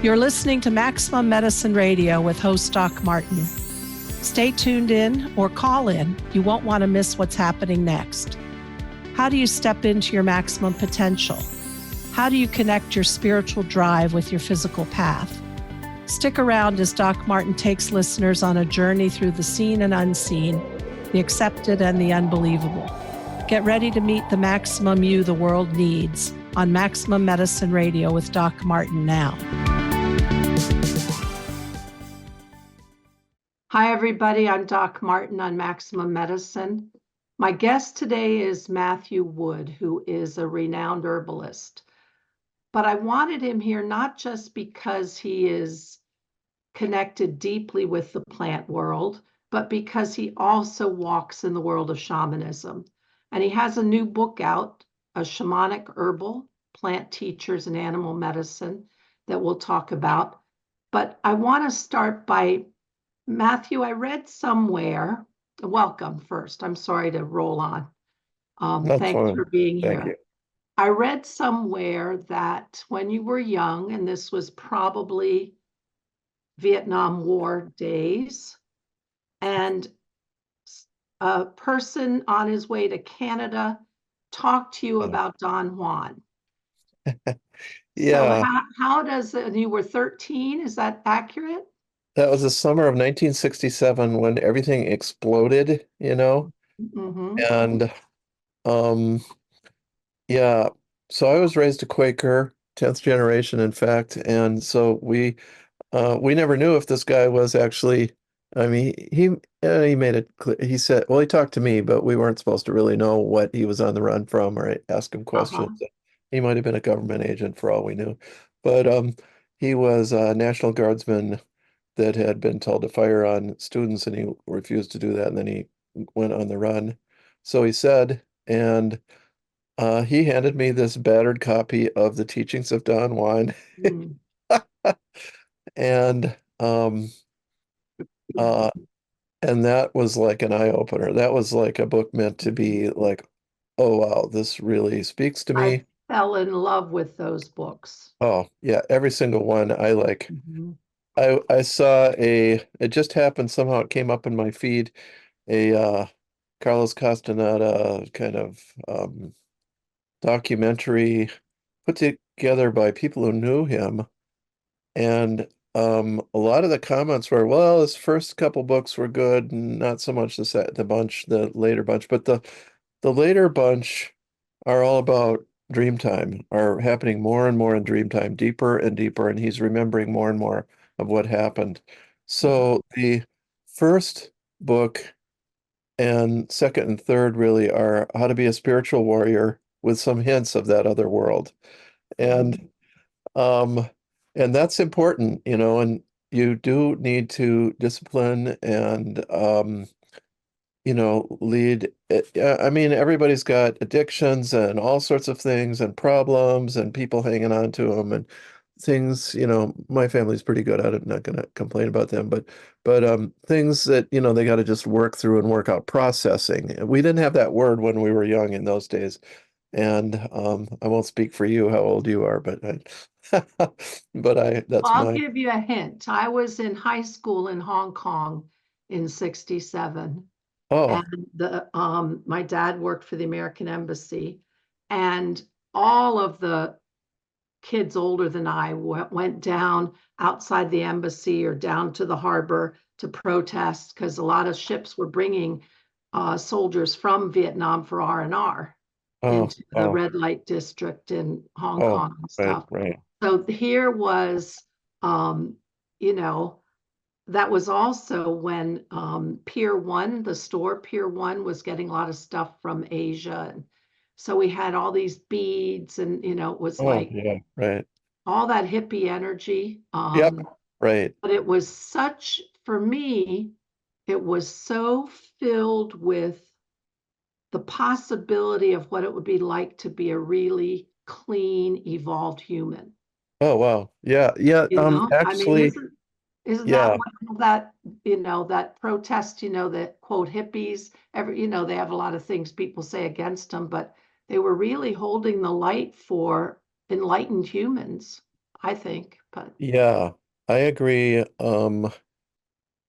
You're listening to Maximum Medicine Radio with host Doc Martin. Stay tuned in or call in. You won't want to miss what's happening next. How do you step into your maximum potential? How do you connect your spiritual drive with your physical path? Stick around as Doc Martin takes listeners on a journey through the seen and unseen, the accepted and the unbelievable. Get ready to meet the maximum you the world needs on Maximum Medicine Radio with Doc Martin now. Hi, everybody. I'm Doc Martin on Maximum Medicine. My guest today is Matthew Wood, who is a renowned herbalist. But I wanted him here not just because he is connected deeply with the plant world, but because he also walks in the world of shamanism. And he has a new book out, A Shamanic Herbal, Plant Teachers and Animal Medicine, that we'll talk about. But I want to start by Matthew, I read somewhere, welcome first. I'm sorry to roll on. Thanks for being here. Thank you. I read somewhere that when you were young, and this was probably Vietnam War days, and a person on his way to Canada talked to you about Don Juan. Yeah. So how does it, and you were 13, is that accurate? That was the summer of 1967 when everything exploded, Mm-hmm. And yeah, so I was raised a Quaker, 10th generation, in fact, and so we never knew if this guy was actually, I mean, he made it clear. He said, well, he talked to me, but we weren't supposed to really know what he was on the run from or ask him questions. He might have been a government agent for all we knew, but he was a National Guardsman that had been told to fire on students, and he refused to do that, and then he went on the run. So he said, and he handed me this battered copy of the Teachings of Don Juan. And and that was like an eye-opener. That was like a book meant to be like, oh wow, this really speaks to me. I fell in love with those books. Oh yeah, every single one I like. I saw it just happened somehow, it came up in my feed, a Carlos Castaneda kind of documentary put together by people who knew him. And a lot of the comments were, well, his first couple books were good, and not so much the later bunch, but the later bunch are all about Dreamtime, are happening more and more in Dreamtime, deeper and deeper, and he's remembering more and more of what happened. So the first book and second and third really are how to be a spiritual warrior with some hints of that other world. And that's important, and you do need to discipline and lead. I mean, everybody's got addictions and all sorts of things and problems and people hanging on to them and things, my family's pretty good at it. I'm not going to complain about them, but things that, they got to just work through and work out, processing. We didn't have that word when we were young in those days. And I won't speak for you, how old you are, but I'll give you a hint. I was in high school in Hong Kong in 1967. Oh. And my dad worked for the American Embassy, and all of the kids older than I went down outside the embassy or down to the harbor to protest, because a lot of ships were bringing soldiers from Vietnam for R&R into the red light district in Hong Kong and stuff. Right. So here was, that was also when Pier 1, the store Pier 1, was getting a lot of stuff from Asia. And so we had all these beads and, it was like all that hippie energy. Yep, right. But it was such, for me, it was so filled with the possibility of what it would be like to be a really clean, evolved human. Oh, wow. Yeah. Actually, I mean, isn't that what that, that protest, that quote hippies, they have a lot of things people say against them, but they were really holding the light for enlightened humans, I think. But Yeah, I agree.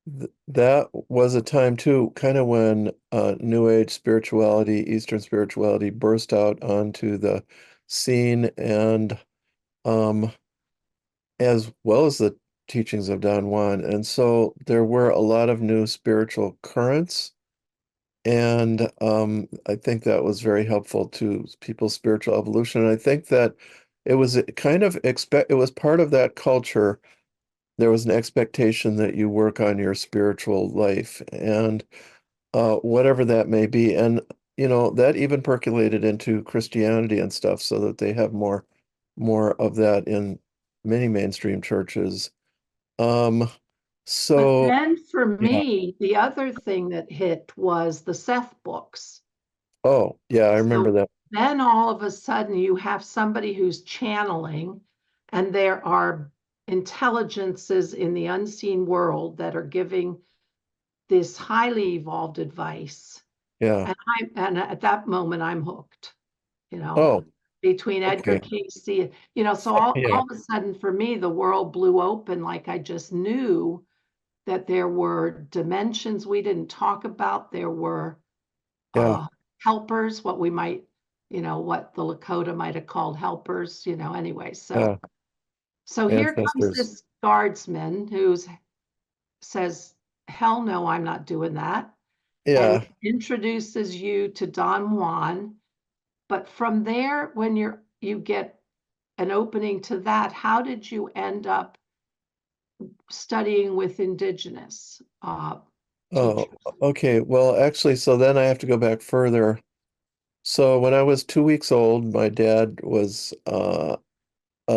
Th that was a time too, kind of when New Age spirituality, Eastern spirituality burst out onto the scene, and um, as well as the teachings of Don Juan. And so there were a lot of new spiritual currents. And I think that was very helpful to people's spiritual evolution. And I think that it was kind of it was part of that culture. There was an expectation that you work on your spiritual life and whatever that may be. And, that even percolated into Christianity and stuff so that they have more of that in many mainstream churches. Um, but so then for yeah. me, the other thing that hit was the Seth books. Oh, yeah, I remember So that. then all of a sudden you have somebody who's channeling, and there are intelligences in the unseen world that are giving this highly evolved advice. Yeah. And at that moment I'm hooked, you know, Oh, between Edgar okay. Casey, so all Yeah. of a sudden for me the world blew open. Like I just knew that there were dimensions we didn't talk about. There were Yeah. uh, helpers, what we might, what the Lakota might have called helpers, anyway. So, Yeah. so here comes Ancestors. this guardsman who says, hell no, I'm not doing that. And Yeah. introduces you to Don Juan. But from there, when you get an opening to that, how did you end up studying with Indigenous Oh, teachers? okay. Well, actually, so then I have to go back further. So when I was 2 weeks old, my dad was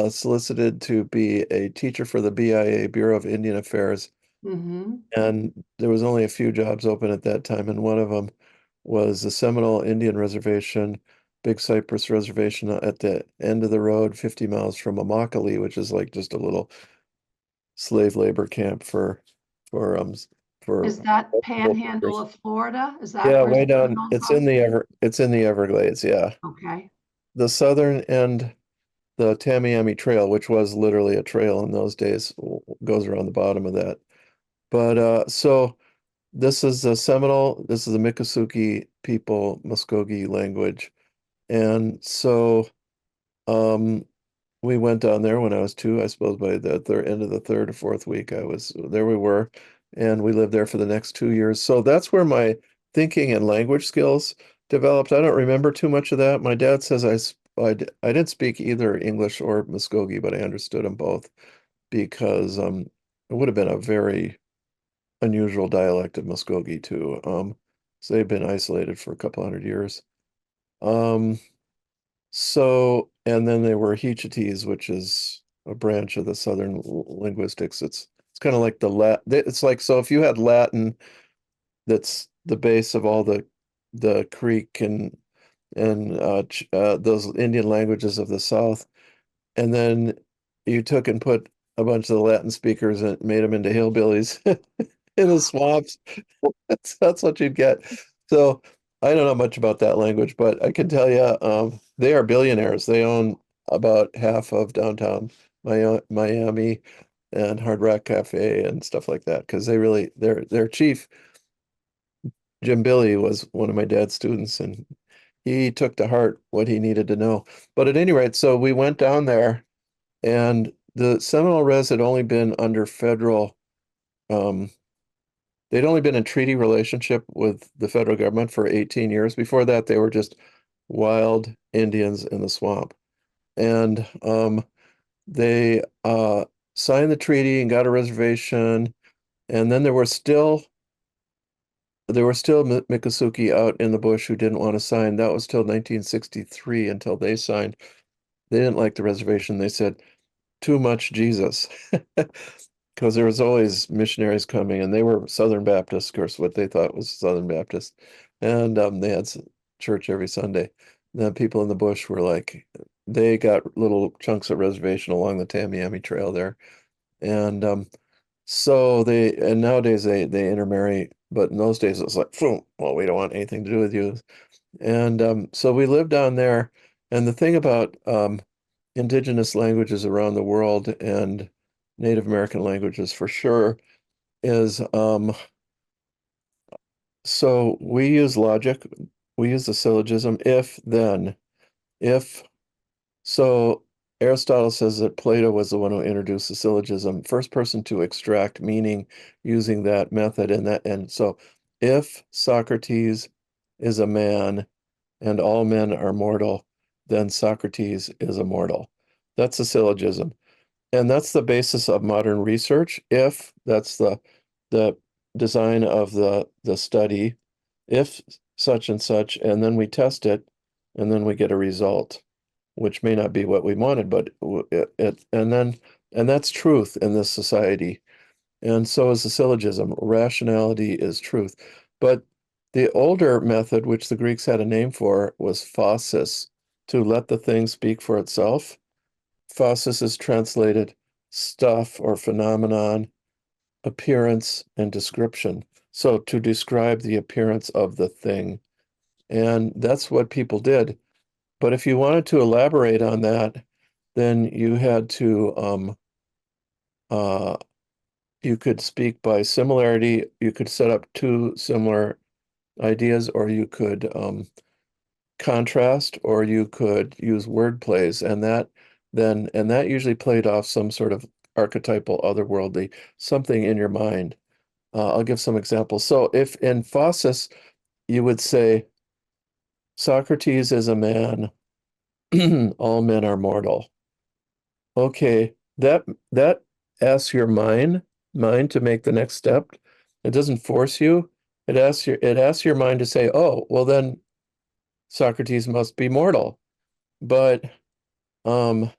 solicited to be a teacher for the BIA, Bureau of Indian Affairs. Mm-hmm. And there was only a few jobs open at that time, and one of them was the Seminole Indian Reservation, Big Cypress Reservation at the end of the road, 50 miles from Immokalee, which is like just a little slave labor camp for for Is that vegetable panhandle pickers. of Florida? Is that Yeah, where way down. Seminole was? It's in the Everglades, yeah. Okay. The southern end, the Tamiami Trail, which was literally a trail in those days, goes around the bottom of that. But so this is the Seminole, this is the Miccosukee people, Muskogee language. And so um we went down there when I was two. I suppose by the end of the third or fourth week, there we were, and we lived there for the next 2 years. So that's where my thinking and language skills developed. I don't remember too much of that. My dad says I didn't speak either English or Muskogee, but I understood them both because it would have been a very unusual dialect of Muskogee too. So they've been isolated for a couple hundred years. Um, and then they were Hechites, which is a branch of the Southern linguistics. It's kind of like it's like, so if you had Latin, that's the base of all the Creek and those Indian languages of the South, and then you took and put a bunch of the Latin speakers and made them into hillbillies in the swamps. That's what you'd get. So I don't know much about that language, but I can tell you, they are billionaires. They own about half of downtown Miami and Hard Rock Cafe and stuff like that. Because their chief, Jim Billy, was one of my dad's students, and he took to heart what he needed to know. But at any rate, so we went down there, and the Seminole Res had only been under federal. Um, They'd only been in treaty relationship with the federal government for 18 years. Before that, they were just wild Indians in the swamp. And they signed the treaty and got a reservation. And then there were still Miccosukee out in the bush who didn't want to sign. That was till 1963 until they signed. They didn't like the reservation. They said, too much Jesus. Because there was always missionaries coming, and they were Southern Baptists, of course, what they thought was Southern Baptist, and they had church every Sunday. The people in the bush were like, they got little chunks of reservation along the Tamiami Trail there, and and nowadays they intermarry, but in those days it was like, "Phew, well, we don't want anything to do with you," and so we lived down there. And the thing about indigenous languages around the world and Native American languages for sure, is so we use logic, we use the syllogism if then. If so, Aristotle says that Plato was the one who introduced the syllogism, first person to extract meaning using that method. And so if Socrates is a man and all men are mortal, then Socrates is immortal. That's a syllogism. And that's the basis of modern research. If that's the design of the study, if such and such, and then we test it, and then we get a result, which may not be what we wanted, but and that's truth in this society. And so is the syllogism. Rationality is truth. But the older method, which the Greeks had a name for, was phasis, to let the thing speak for itself. Phasis is translated stuff or phenomenon, appearance, and description. So to describe the appearance of the thing. And that's what people did. But if you wanted to elaborate on that, then you had to you could speak by similarity. You could set up two similar ideas, or you could contrast, or you could use word plays, and that usually played off some sort of archetypal otherworldly something in your mind. I'll give some examples. So if in phasis you would say Socrates is a man, all men are mortal. Okay, that asks your mind to make the next step. It doesn't force you. It asks your mind to say, oh, well then Socrates must be mortal. But um,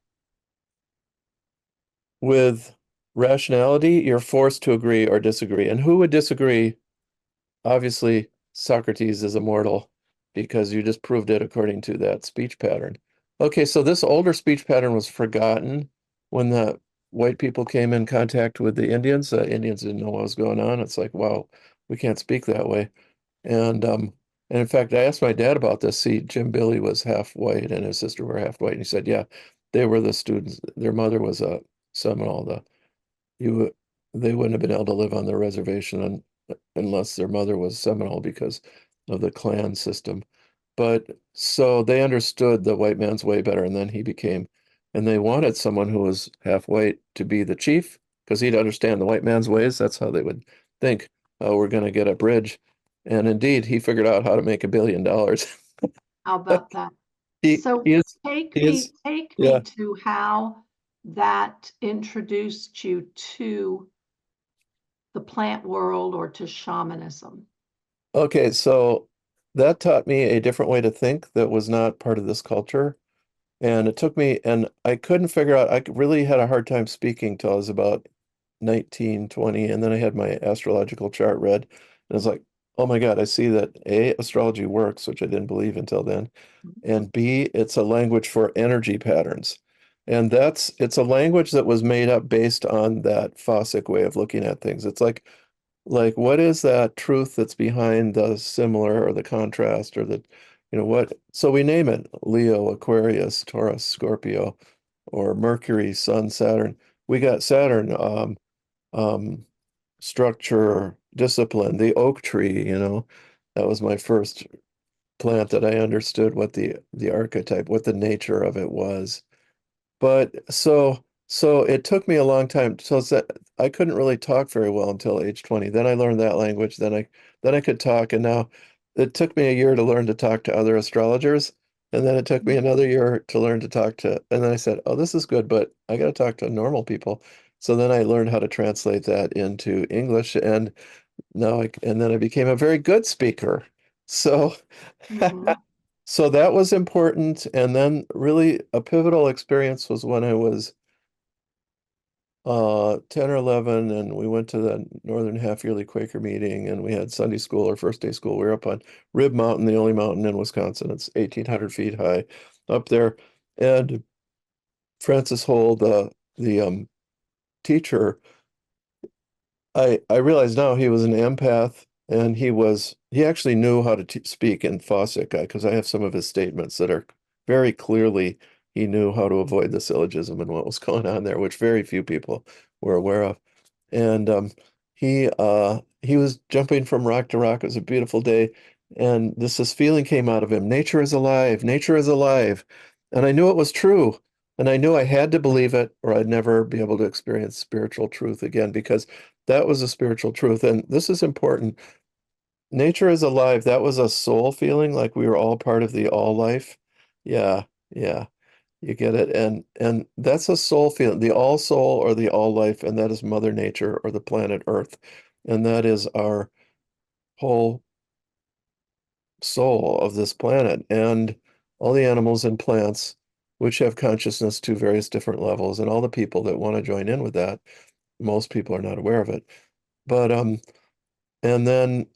with rationality, you're forced to agree or disagree. And who would disagree? Obviously, Socrates is immortal because you just proved it according to that speech pattern. Okay, so this older speech pattern was forgotten when the white people came in contact with the Indians. The Indians didn't know what was going on. It's like, wow, we can't speak that way. And in fact, I asked my dad about this. See, Jim Billy was half white and his sister were half white. And he said, yeah, they were the students. Their mother was a Seminole. You they wouldn't have been able to live on the reservation unless their mother was Seminole because of the clan system. But so they understood the white man's way better, and then and they wanted someone who was half white to be the chief because he'd understand the white man's ways. That's how they would think, oh, we're going to get a bridge. And indeed, he figured out how to make $1 billion. How about that? He So he is take he is me yeah. to how that introduced you to the plant world or to shamanism. Okay, so that taught me a different way to think that was not part of this culture. And it took me, and I couldn't figure out, really had a hard time speaking till I was about 19, 20. And then I had my astrological chart read. And I was like, oh my God, I see that A, astrology works, which I didn't believe until then. And B, it's a language for energy patterns. And it's a language that was made up based on that Fossick way of looking at things. It's like what is that truth that's behind the similar or the contrast or what? So we name it Leo, Aquarius, Taurus, Scorpio, or Mercury, Sun, Saturn. We got Saturn, um, structure, discipline, the oak tree, that was my first plant that I understood what the archetype, what the nature of it was. But so it took me a long time. So it's that I couldn't really talk very well until age 20. Then I learned that language. Then I could talk, and now it took me a year to learn to talk to other astrologers. And then it took me another year to learn to talk to, and then I said, oh, this is good, but I got to talk to normal people. So then I learned how to translate that into English, and and then I became a very good speaker. So Mhm. so that was important. And then really a pivotal experience was when I was 10 or 11, and we went to the Northern Half Yearly Quaker meeting, and we had Sunday school or first day school. We were up on Rib Mountain, the only mountain in Wisconsin. It's 1,800 feet high up there. And Francis Hole, the teacher, I realize now he was an empath, and he actually knew how to speak in Fossick because I have some of his statements that are very clearly he knew how to avoid the syllogism and what was going on there, which very few people we're aware of. And he was jumping from rock to rock. It was a beautiful day, and this feeling came out of him. Nature is alive. Nature is alive. And I knew it was true. And I knew I had to believe it, or I'd never be able to experience spiritual truth again, because that was a spiritual truth. And this is important. Nature is alive. That was a soul feeling, like we were all part of the all life. Yeah, yeah, you get it. And that's a soul feeling, the all soul or the all life, and that is Mother Nature or the planet Earth. And that is our whole soul of this planet and all the animals and plants which have consciousness to various different levels, and all the people that want to join in with that. Most people are not aware of it. But and then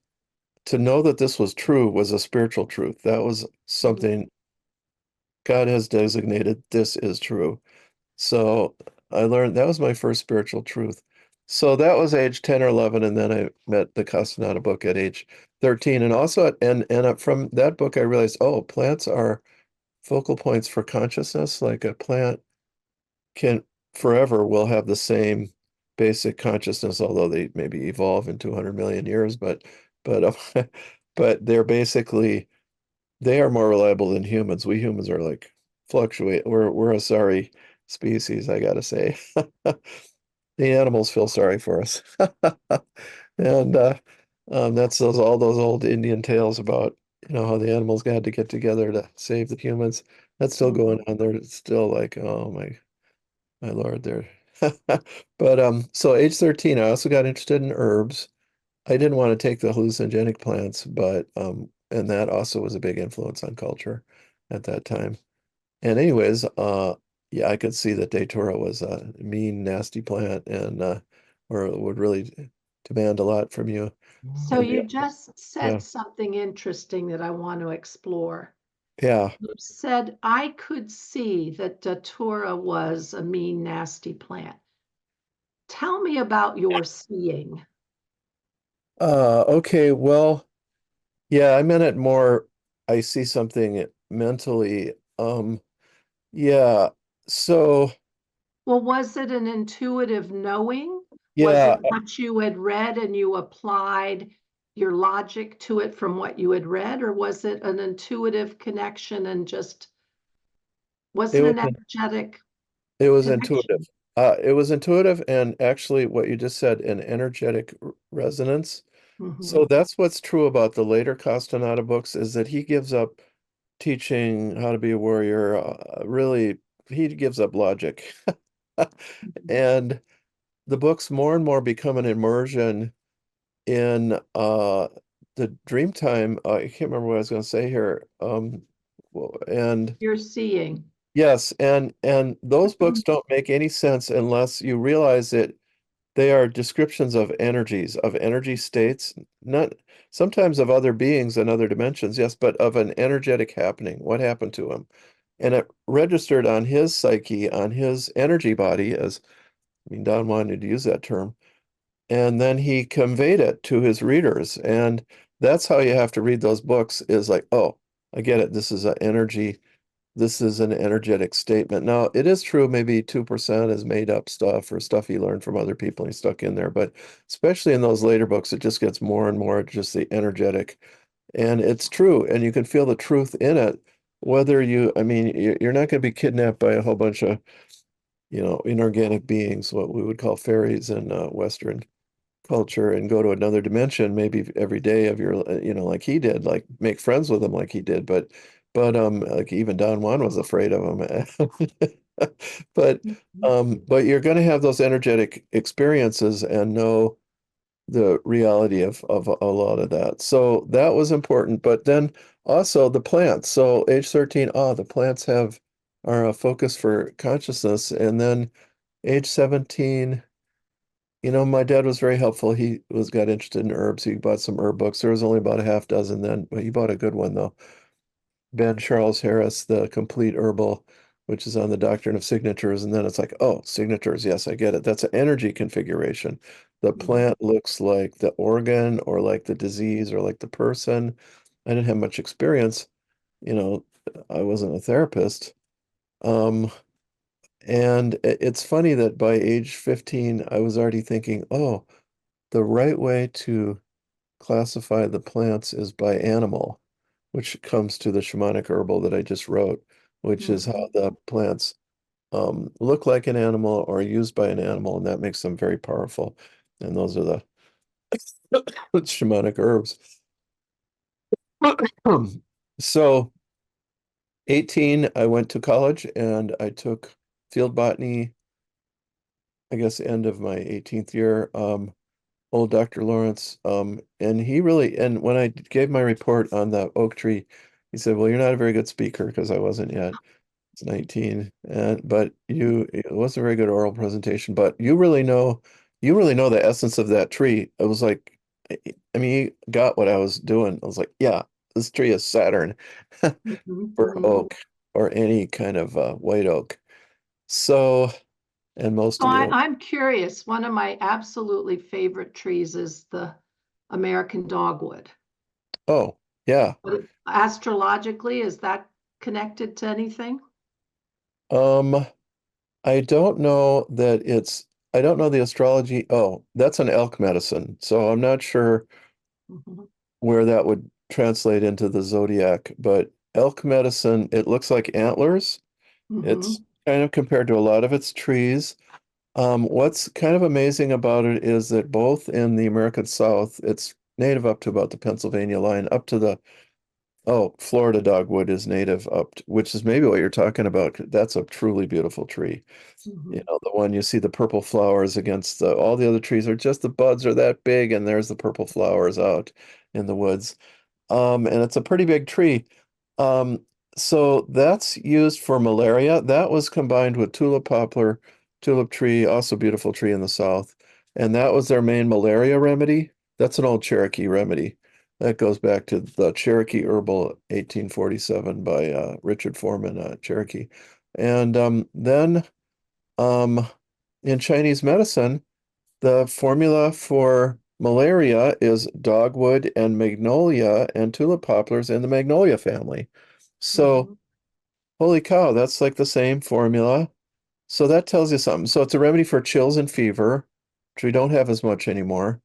to know that this was true was a spiritual truth. That was something God has designated, this is true. So I learned that was my first spiritual truth. So that was age 10 or 11, and then I met the Castaneda book at age 13. And also from that book I realized, oh, plants are focal points for consciousness. Like a plant can forever will have the same basic consciousness, although they maybe evolve in 200 million years, but but they are more reliable than humans. We humans are like fluctuate. We're a sorry species, I gotta say. The animals feel sorry for us. And that's all those old Indian tales about, how the animals had to get together to save the humans. That's still going on. They're still like, oh my Lord, they're but so age 13, I also got interested in herbs. I didn't want to take the hallucinogenic plants, but and that also was a big influence on culture at that time. And anyways, yeah, I could see that Datura was a mean, nasty plant, and or would really demand a lot from you. So And you just yeah, said something interesting that I want to explore. yeah. You said I could see that Datura was a mean, nasty plant. Tell me about your seeing. Okay, well, yeah, I meant it more. I see something mentally. Yeah. So Well, was it an intuitive knowing? Was yeah, it what you had read and you applied your logic to it from what you had read? Or was it an intuitive connection and just, was it it was an energetic it was intuitive. connection? It was intuitive, and actually what you just said, an energetic resonance. So Mhm. that's what's true about the later Castaneda books, is that he gives up teaching how to be a warrior. Really, he gives up logic. And the books more and more become an immersion in the Dreamtime. I can't remember what I was going to say here. And You're seeing. yes, and those books don't make any sense unless you realize that they are descriptions of energies, of energy states, not sometimes of other beings and other dimensions, yes, but of an energetic happening. What happened to him? And it registered on his psyche, on his energy body, as I mean, Don wanted to use that term. And then he conveyed it to his readers. And that's how you have to read those books, is like, oh, I get it. This is an energetic statement. Now, it is true, maybe 2% is made up stuff or stuff he learned from other people and he stuck in there. But especially in those later books, it just gets more and more just the energetic. And it's true. And you can feel the truth in it. I mean, you're not going to be kidnapped by a whole bunch of, inorganic beings, what we would call fairies in Western culture, and go to another dimension maybe every day of your, like he did, like make friends with him like he did. But like even Don Juan was afraid of him. But Mhm. but you're going to have those energetic experiences and know the reality of a lot of that. So that was important. But then also the plants. So age 13, the plants are a focus for consciousness. And then age 17, my dad was very helpful. He got interested in herbs. He bought some herb books. There was only about a half dozen then, but he bought a good one though. Ben Charles Harris, The Complete Herbal, which is on the Doctrine of Signatures. And then it's like, oh, signatures. Yes, I get it. That's an energy configuration. The plant looks like the organ or like the disease or like the person. I didn't have much experience. You know, I wasn't a therapist. Um, And it's funny that by age 15, I was already thinking, oh, the right way to classify the plants is by animal, which comes to the shamanic herbal that I just wrote, which is how Mhm. the plants look like an animal or are used by an animal, and that makes them very powerful. And those are the shamanic herbs. So 18, I went to college and I took field botany, I guess, end of my 18th year. Old Dr. Lawrence, and he really, and when I gave my report on the oak tree, he said, well, you're not a very good speaker because I wasn't yet. It's 19, and but it wasn't a very good oral presentation, but you really know the essence of that tree. It was like, I mean, he got what I was doing. I was like, yeah, this tree is Saturn Mhm. for Mhm. oak or any kind of white oak. So, and most So of the oak. I'm curious. One of my absolutely favorite trees is the American dogwood. Oh, yeah. But astrologically, is that connected to anything? Um, I don't know that I don't know the astrology. Oh, that's an elk medicine. So I'm not sure Mhm. where that would translate into the zodiac, but elk medicine, it looks like antlers. It's Mhm. kind of compared to a lot of its trees. What's kind of amazing about it is that both in the American South, it's native up to about the Pennsylvania line, up to the, oh, Florida dogwood is native up to, which is maybe what you're talking about. That's a truly beautiful tree. You Mhm. know, the one you see the purple flowers against all the other trees are just the buds are that big, and there's the purple flowers out in the woods. And it's a pretty big tree. Um, so that's used for malaria. That was combined with tulip poplar, tulip tree, also beautiful tree in the south. And that was their main malaria remedy. That's an old Cherokee remedy. That goes back to the Cherokee Herbal 1847 by Richard Foreman, Cherokee. And then um, in Chinese medicine, the formula for malaria is dogwood and magnolia and tulip poplars in the magnolia family. So, Mhm. holy cow, that's like the same formula. So that tells you something. So it's a remedy for chills and fever, which we don't have as much anymore.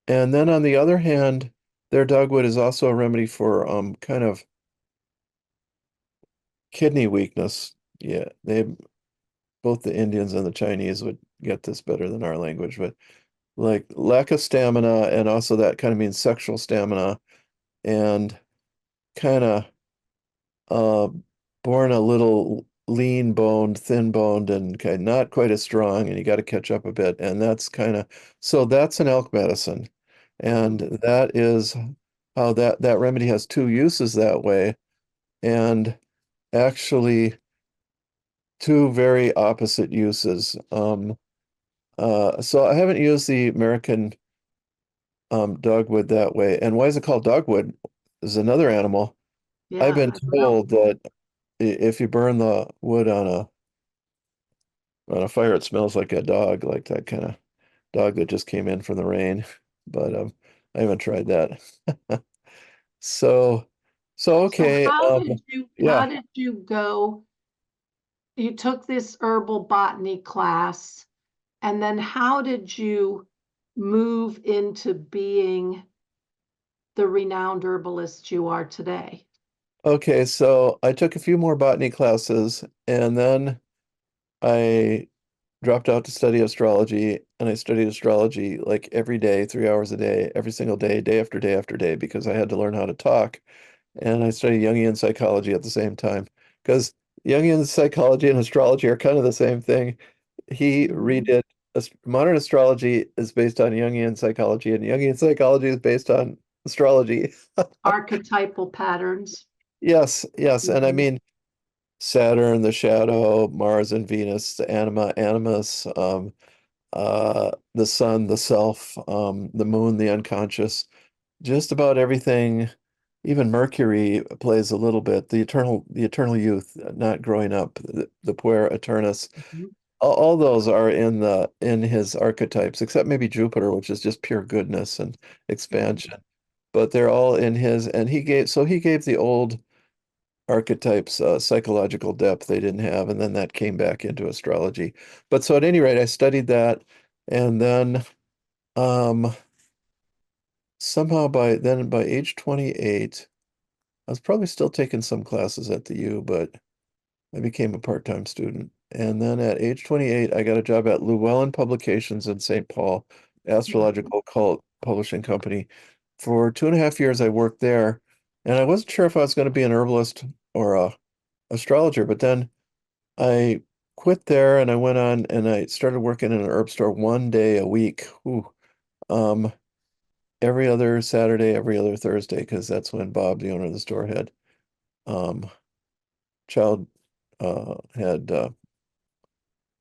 And then on the other hand, their dogwood is also a remedy for kind of kidney weakness. Yeah, they both the Indians and the Chinese would get this better than our language, but like lack of stamina, and also that kind of means sexual stamina, and kind of uh born a little lean boned, thin boned, and kind of not quite as strong, and you got to catch up a bit. And that's kind of, so that's an elk medicine. And Mhm. that is how that remedy has two uses that way, and actually two very opposite uses. So I haven't used the American dogwood that way. And why is it called dogwood? Is another animal. I've Yeah, been I don't know. told that if you burn the wood on a fire, it smells like a dog, like that kind of dog that just came in from the rain. But I haven't tried that. So so So okay, how yeah. did you go? You took this herbal botany class, and then how did you move into being the renowned herbalist you are today? Okay, so I took a few more botany classes, and then I dropped out to study astrology, and I studied astrology like every day, 3 hours a day, every single day, day after day after day, because I had to learn how to talk. And I studied Jungian psychology at the same time, because Jungian psychology and astrology are kind of the same thing. He Mhm. redid modern astrology is based on Jungian psychology, and Jungian psychology is based on astrology. Archetypal patterns. Yes, yes. And I Mhm. mean, Saturn, the shadow, Mars and Venus, the anima, animus, the sun, the self, the moon, the unconscious, just about everything. Even Mercury plays a little bit. The eternal youth, not growing up, the puer aeternus. Mhm. All those are in his archetypes, except maybe Jupiter, which is just pure goodness and Mhm. expansion. But they're all in his, and he gave the old archetypes, psychological depth they didn't have, and then that came back into astrology. But so at any rate, I studied that, and then um, somehow by age 28, I was probably still taking some classes at the U, but I became a part-time student. And then at age 28, I got a job at Llewellyn Publications in St. Paul, astrological cult publishing company. For 2.5 years, I worked there, and I wasn't sure if I was going to be an herbalist or a astrologer, but then I quit there and I went on and I started working in an herb store 1 day a week. Ooh, um, every other Saturday, every other Thursday, because that's when Bob, the owner of the store, had um child had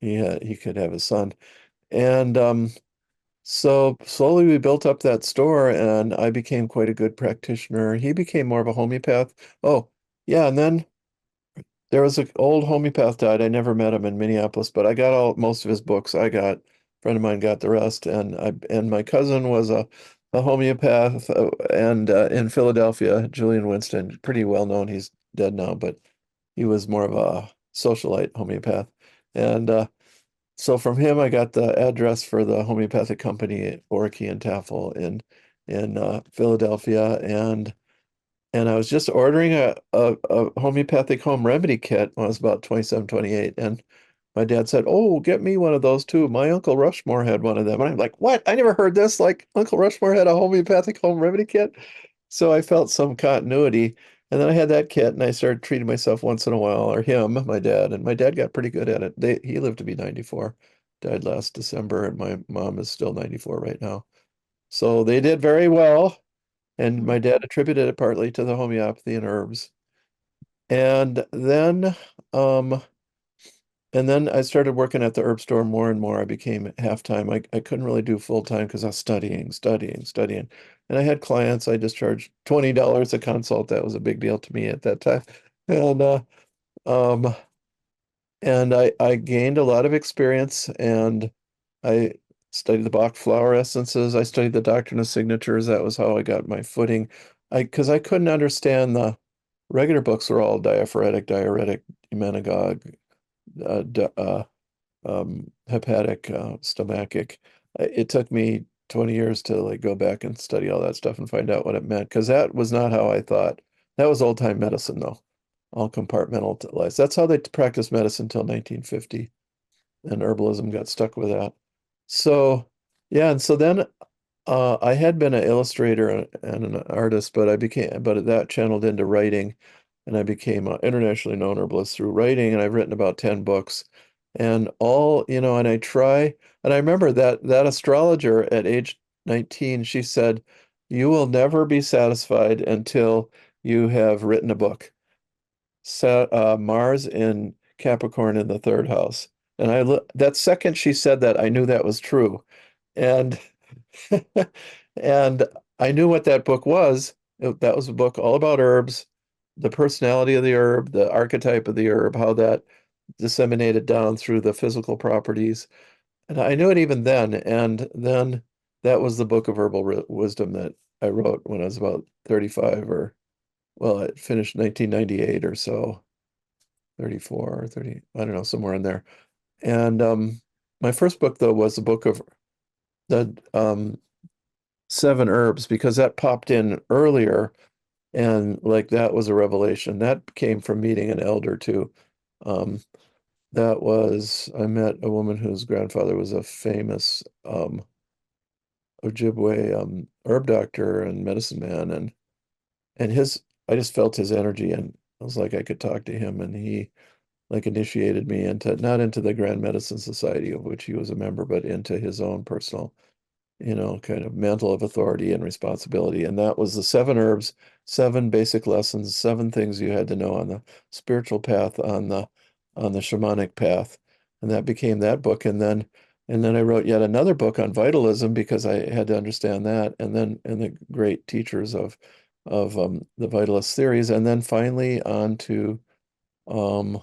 he could have his son. And so slowly we built up that store and I became quite a good practitioner. He became more of a homeopath. Oh, yeah, and then there was an old homeopath died. I never met him in Minneapolis, but I got most of his books. A friend of mine got the rest, and my cousin was a homeopath and in Philadelphia, Julian Winston, pretty well known. He's dead now, but he was more of a socialite homeopath. And so from him, I got the address for the homeopathic company, Orky and Taffel in Philadelphia, and I was just ordering a homeopathic home remedy kit when I was about 27, 28. And my dad said, "Oh, get me one of those too. My Uncle Rushmore had one of them." And I'm like, "What? I never heard this. Like, Uncle Rushmore had a homeopathic home remedy kit?" So I felt some continuity. And then I had that kit and I started treating myself once in a while, or him, my dad. And my dad got pretty good at it. He lived to be 94, died last December, and my mom is still 94 right now. So they did very well. And my dad attributed it partly to the homeopathy and herbs. And then um and then I started working at the herb store more and more. I became half-time. I couldn't really do full-time because I was studying. And I had clients. I just charged $20 a consult. That was a big deal to me at that time. And um I gained a lot of experience and I studied the Bach flower essences. I studied the Doctrine of Signatures. That was how I got my footing. Because I couldn't understand the regular books were all diaphoretic, diuretic, emmenagogue, uh, hepatic, stomachic. It took me 20 years to like go back and study all that stuff and find out what it meant, because that was not how I thought. That was old-time medicine, though, all compartmentalized. That's how they practiced medicine until 1950, and herbalism got stuck with that. So, yeah, and so then I had been an illustrator and an artist, but that channeled into writing, and I became an internationally known herbalist through writing, and I've written about 10 books, and and and I remember that astrologer at age 19, she said, "You will never be satisfied until you have written a book." Mars in Capricorn in the third house. And that second she said that, I knew that was true. And and I knew what that book was. That was a book all about herbs, the personality of the herb, the archetype of the herb, how that disseminated down through the physical properties. And I knew it even then. And then that was the book of herbal wisdom that I wrote when I was about 35 or, well, it finished 1998 or so, 34 or 30, I don't know, somewhere in there. And my first book, though, was a book of the seven herbs, because that popped in earlier, and like that was a revelation. That came from meeting an elder too. Um, I met a woman whose grandfather was a famous Ojibwe herb doctor and medicine man, and I just felt his energy, and I was like I could talk to him, and he like initiated me into, not into the Grand Medicine Society of which he was a member, but into his own personal, kind of mantle of authority and responsibility. And that was the seven herbs, seven basic lessons, seven things you had to know on the spiritual path, on the shamanic path. And that became that book. And then I wrote yet another book on vitalism because I had to understand that. And the great teachers of the vitalist theories. And then finally on to um,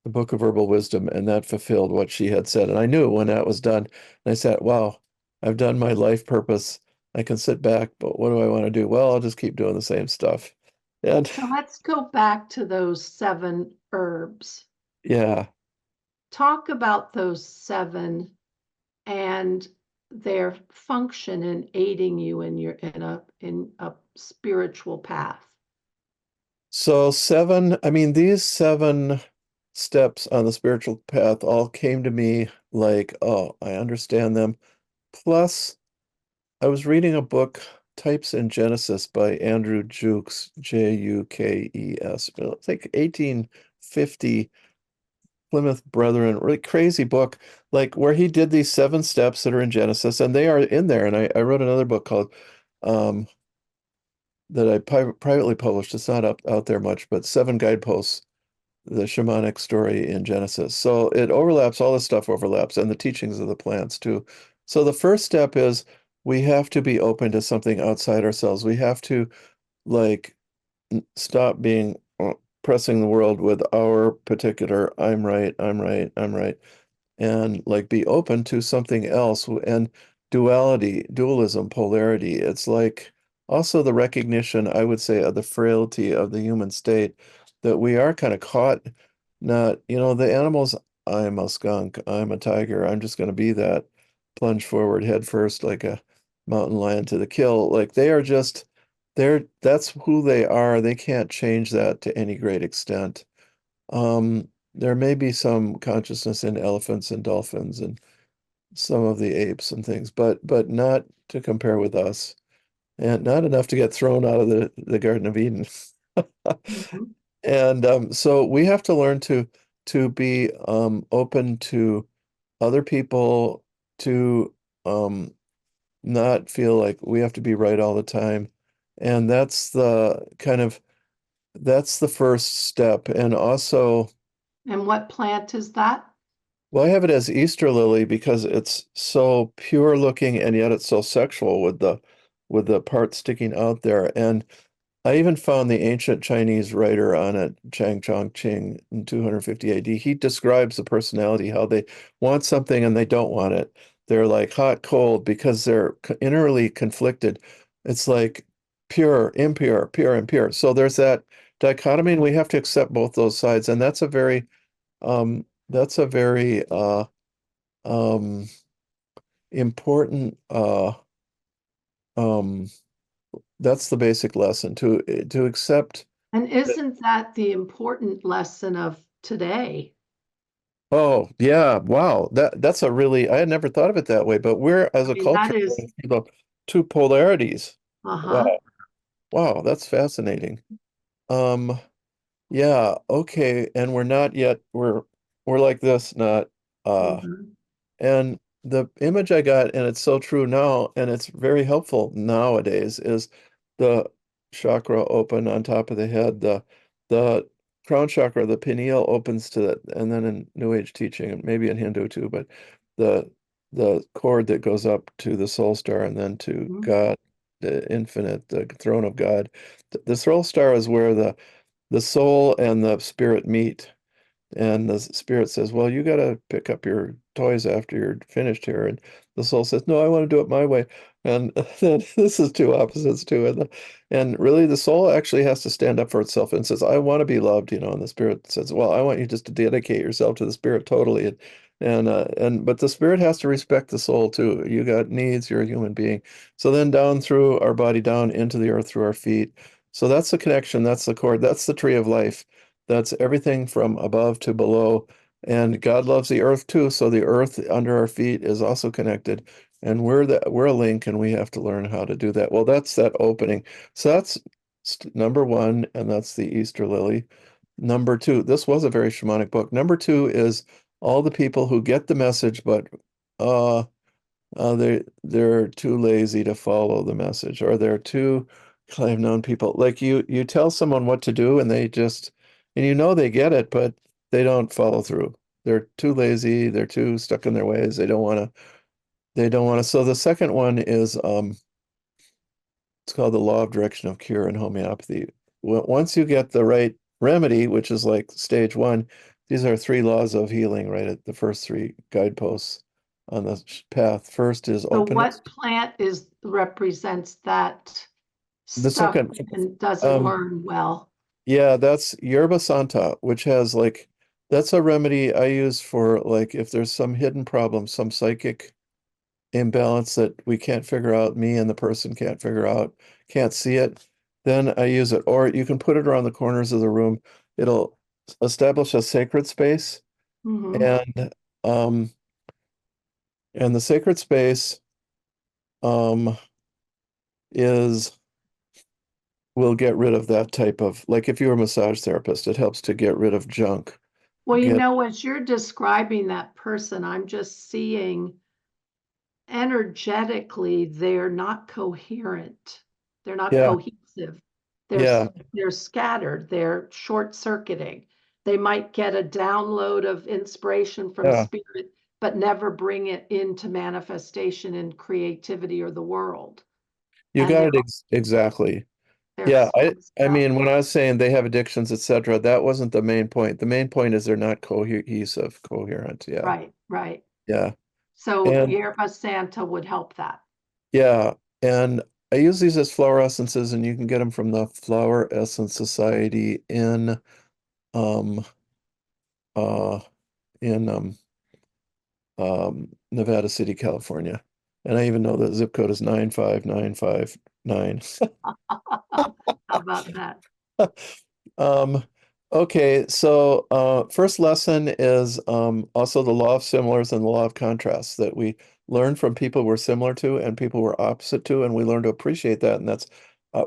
the Book of Herbal Wisdom, and that fulfilled what she had said. And I knew when that was done, and I said, wow, I've done my life purpose. I can sit back, but what do I want to do? Well, I'll just keep doing the same stuff. And So let's go back to those 7 herbs. yeah. Talk about those 7 and their function in aiding you in your in a spiritual path. So these 7 steps on the spiritual path all came to me like, oh, I understand them. Plus, I was reading a book, Types in Genesis by Andrew Jukes, Jukes. It's like 1850 Plymouth Brethren, really crazy book, like where he did these 7 steps that are in Genesis, and they are in there. And I wrote another book called um, that I privately published. It's not out there much, but 7 Guideposts, the shamanic story in Genesis. So it overlaps, all this stuff overlaps, and the teachings of the plants too. So the first step is we have to be open to something outside ourselves. We have to like stop being pressing the world with our particular I'm right, I'm right, I'm right, and like be open to something else. And dualism, polarity. It's like also the recognition, I would say, of the frailty of the human state, that we are kind of caught, not, the animals, I'm a skunk, I'm a tiger, I'm just going to be that, plunge forward head first like a mountain lion to the kill. Like they are just, that's who they are. They can't change that to any great extent. There may be some consciousness in elephants and dolphins and some of the apes and things, but not to compare with us, and not enough to get thrown out of the Garden of Eden. Mhm. And so we have to learn to be open to other people, to um, not feel like we have to be right all the time. And that's the first step. And also, And what plant is that? well, I have it as Easter lily because it's so pure looking and yet it's so sexual with the part sticking out there. And I even found the ancient Chinese writer on it, Chang Chong Ching, in 250 AD. He describes the personality, how they want something and they don't want it. They're like hot, cold because they're innerly conflicted. It's like pure, impure, pure, impure. So there's that dichotomy, and we have to accept both those sides. And that's a very um, important um, that's the basic lesson, to accept. And isn't that the important lesson of today? Oh, yeah. Wow. That's a really, I had never thought of it that way, but we're as I a mean, that culture is, going through the 2 polarities. uh-huh. Wow. Wow, that's fascinating. Um, yeah, okay. And we're not yet, we're like this, not Mhm. and the image I got, and it's so true now, and it's very helpful nowadays, is the chakra open on top of the head. The crown chakra, the pineal opens to that, and then in New Age teaching, and maybe in Hindu too, but the the cord that goes up to the soul star and then to Mhm. God, the infinite, the throne of God. The soul star is where the soul and the spirit meet. And the spirit says, well, you got to pick up your toys after you're finished here. And the soul says, no, I want to do it my way. And then this is 2 opposites too. And really the soul actually has to stand up for itself and says, I want to be loved, and the spirit says, well, I want you just to dedicate yourself to the spirit totally. But the spirit has to respect the soul too. You got needs, you're a human being. So then down through our body, down into the earth through our feet. So that's the connection, that's the cord, that's the tree of life. That's everything from above to below. And God loves the earth too. So the earth under our feet is also connected. And we're a link, and we have to learn how to do that. Well, that's that opening. So that's number 1, and that's the Easter lily. Number 2, this was a very shamanic book. Number 2 is all the people who get the message, but uh they're too lazy to follow the message, or they're too. I've known people like you tell someone what to do and they just, and they get it, but they don't follow through. They're too lazy, they're too stuck in their ways. They don't want to. So the second one is it's called the law of direction of cure in homeopathy. Once you get the right remedy, which is like stage 1, these are 3 laws of healing, right at the first 3 guideposts on the path. First is So openness. what plant is represents that The stuff second, and doesn't um, learn well. yeah, that's yerba santa, which has like, that's a remedy I use for like if there's some hidden problem, some psychic imbalance that we can't figure out, me and the person can't figure out, can't see it, then I use it. Or you can put it around the corners of the room. It'll establish a sacred space, Hmm. and um the sacred space um is will get rid of that type of, like if you're a massage therapist, it helps to get rid of junk. Well, Get as you're describing that person, I'm just seeing energetically they're not coherent. They're not Yeah, cohesive. They're yeah, they're scattered. They're short-circuiting. They might get a download of inspiration from yeah. spirit, but never bring it into manifestation and creativity or the world. You And got it exactly. they're Yeah, I stuck. mean when I was saying they have addictions, etc., that wasn't the main point. The main point is they're not cohesive, coherent. Yeah. Right, right. Yeah. So And Yerba Santa would help that. yeah, and I use these as flower essences, and you can get them from the Flower Essence Society um uh in Nevada City, California. And I even know the zip code is 95959. How about that? Um, okay, so first lesson is also the law of similars and the law of contrast that we learn from people we're similar to and people we're opposite to, and we learn to appreciate that. And that's